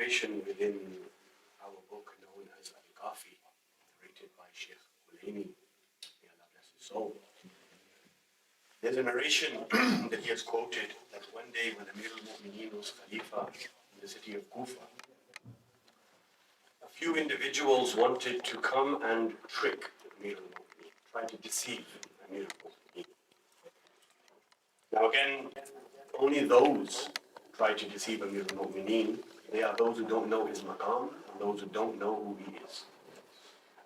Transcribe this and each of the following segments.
narration within our book known as Al-Kafi, narrated by Sheikh Ulaimi, may Allah bless his soul. There's a narration that he has quoted that one day when Amir al-Mu'mineen was Khalifa in the city of Kufa, a few individuals wanted to come and trick Amir al-Mu'mineen, try to deceive Amir al-Mu'mineen. Now again, only those who try to deceive Amir al-Mu'mineen, they are those who don't know his maqam and those who don't know who he is.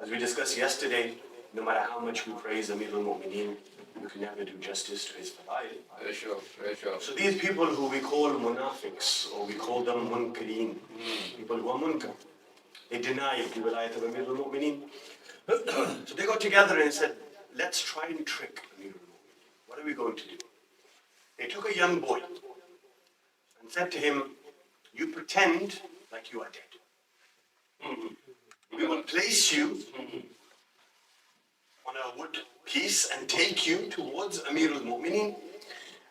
As we discussed yesterday, no matter how much we praise Amir al-Mu'mineen, you can never do justice to his fadail. Very sure, very sure. So these people who we call munafiqs, or we call them munkareen, people who are munkar, they deny the wilayat of Amir al-Mu'mineen. So they got together and said, let's try and trick Amir al-Mu'mineen. What are we going to do? They took a young boy and said to him, you pretend like you are dead. We will place you on a wood piece and take you towards Amir al-Mu'mineen.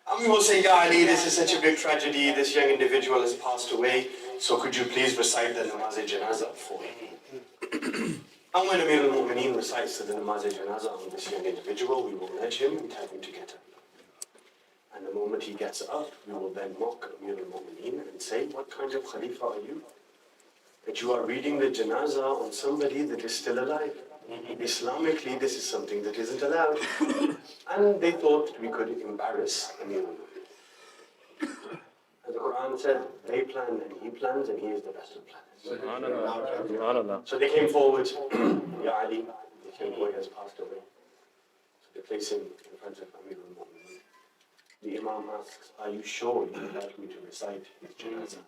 And we will say, Ya Ali, this is such a big tragedy. This young individual has passed away. So could you please recite the namaz-e-janazah for him? And when Amir al-Mu'mineen recites the namaz-e-janazah on this young individual, we will nudge him and tell him to get up. And the moment he gets up, we will then mock Amir al-Mu'mineen and say, what kind of Khalifa are you? That you are reading the janazah on somebody that is still alive. Islamically, this is something that isn't allowed. And they thought we could embarrass Amir al-Mu'mineen. As the Quran said, they plan and he plans and he is the best of planners. So they came forward, Ya Ali, this young boy has passed away. So they place him in front of Amir al-Mu'mineen. The Imam asks, are you sure you would like me to recite his janazah?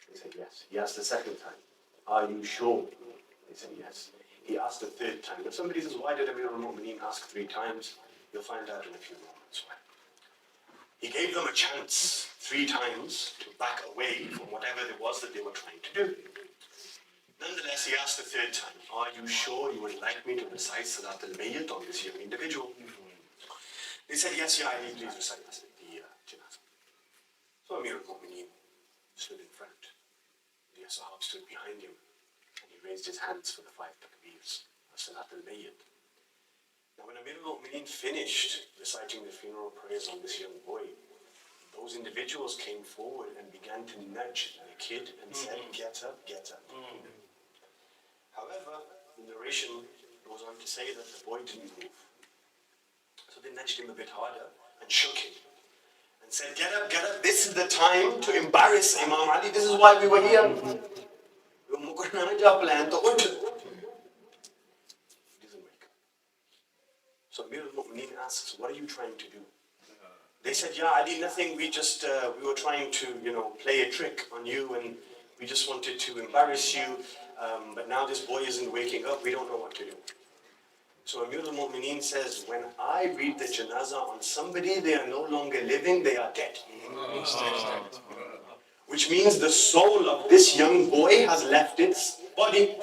They said yes. He asked the second time, are you sure? They said yes. He asked the third time. If somebody says, why did Amir al-Mu'mineen ask 3 times? You'll find out in a few moments why. He gave them a chance 3 times to back away from whatever it was that they were trying to do. Nonetheless, he asked the 3rd time, are you sure you would like me to recite Salat al-Mayyit on this young individual? They said, yes, Ya Ali, please recite the janazah. So Amir al-Mu'mineen stood in front. The Sahab stood behind him. And he raised his hands for the 5 takbeers of Salat al-Mayyit. Now when Amir al-Mu'mineen finished reciting the funeral prayers on this young boy, those individuals came forward and began to nudge the kid and said, get up, get up. However, the narration goes on to say that the boy didn't move. So they nudged him a bit harder and shook him and said, get up, this is the time to embarrass Imam Ali, this is why we were here. He doesn't wake up. So Amir al-Mu'mineen asks, what are you trying to do? They said, Ya Ali, nothing, we were trying to, play a trick on you and we just wanted to embarrass you, but now this boy isn't waking up, we don't know what to do. So Amir al-Mu'mineen says, when I read the janazah on somebody, they are no longer living, they are dead. Which means the soul of this young boy has left its body.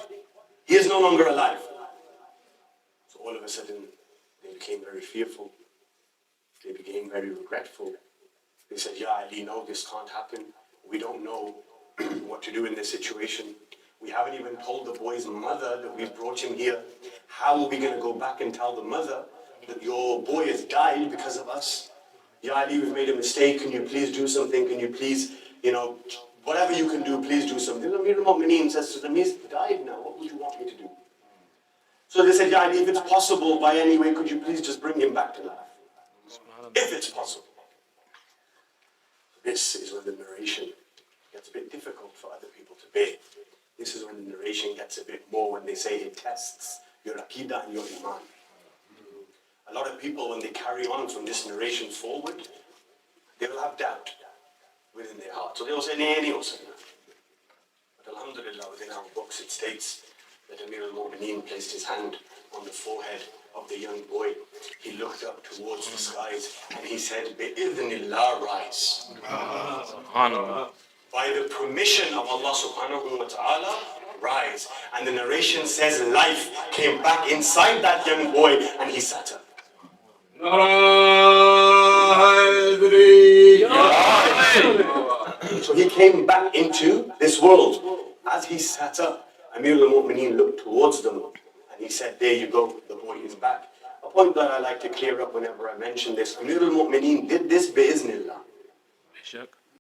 He is no longer alive. So all of a sudden, they became very fearful. They became very regretful. They said, Ya Ali, no, this can't happen. We don't know what to do in this situation. We haven't even told the boy's mother that we've brought him here. How are we going to go back and tell the mother that your boy has died because of us? Ya Ali, we've made a mistake. Can you please do something? Can you please, whatever you can do, please do something. Amir al-Mu'mineen says to them, he's died now. What would you want me to do? So they said, Ya Ali, if it's possible by any way, could you please just bring him back to life? If it's possible. This is when the narration gets a bit difficult for other people to bear. This is when the narration gets a bit more when they say it tests your aqidah and your iman. A lot of people, when they carry on from this narration forward, they will have doubt within their heart. So they will say, nee, but alhamdulillah, within our books it states that Amir al-Mu'mineen placed his hand on the forehead of the young boy. He looked up towards the skies and he said, Bi-idhnillah, rise. SubhanAllah. By the permission of Allah subhanahu wa ta'ala, rise. And the narration says life came back inside that young boy and he sat up. So So he came back into this world. As he sat up, Amir al-Mu'mineen looked towards them and he said, there you go, the boy is back. A point that I like to clear up whenever I mention this, Amir al-Mu'mineen did this bi'iznillah.